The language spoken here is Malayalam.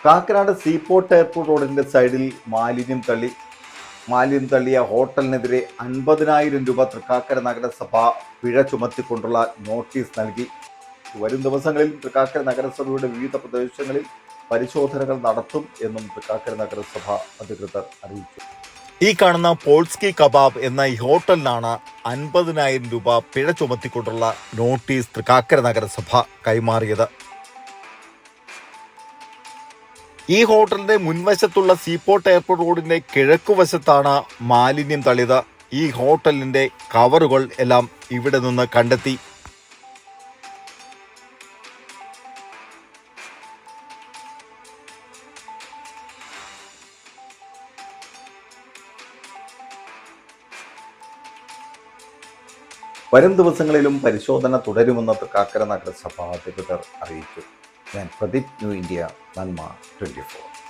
കാക്കനാട് സീപോർട്ട് എയർപോർട്ട് റോഡിന്റെ സൈഡിൽ മാലിന്യം തള്ളിയ ഹോട്ടലിനെതിരെ 50,000 രൂപ തൃക്കാക്കര നഗരസഭ പിഴ ചുമത്തിക്കൊണ്ടുള്ള നോട്ടീസ് നൽകി. വരും ദിവസങ്ങളിൽ തൃക്കാക്കര നഗരസഭയുടെ വിവിധ പ്രദേശങ്ങളിൽ പരിശോധനകൾ നടത്തും എന്നും തൃക്കാക്കര നഗരസഭ അധികൃതർ അറിയിച്ചു. ഈ കാണുന്ന പോൾസ്കി കബാബ് എന്ന ഈ ഹോട്ടലിനാണ് 50,000 രൂപ പിഴ ചുമത്തിക്കൊണ്ടുള്ള നോട്ടീസ് തൃക്കാക്കര നഗരസഭ കൈമാറിയത്. ഈ ഹോട്ടലിന്റെ മുൻവശത്തുള്ള സീപോർട്ട് എയർപോർട്ട് റോഡിന്റെ കിഴക്കുവശത്താണ് മാലിന്യം തള്ളിയത്. ഈ ഹോട്ടലിന്റെ കവറുകൾ എല്ലാം ഇവിടെ നിന്ന് കണ്ടെത്തി. വരും ദിവസങ്ങളിലും പരിശോധന തുടരുമെന്ന് തൃക്കാക്കര നഗരസഭ അധികൃതർ അറിയിച്ചു. ഞാൻ പ്രദീപ്, ന്യൂ ഇന്ത്യ, നന്മ 24.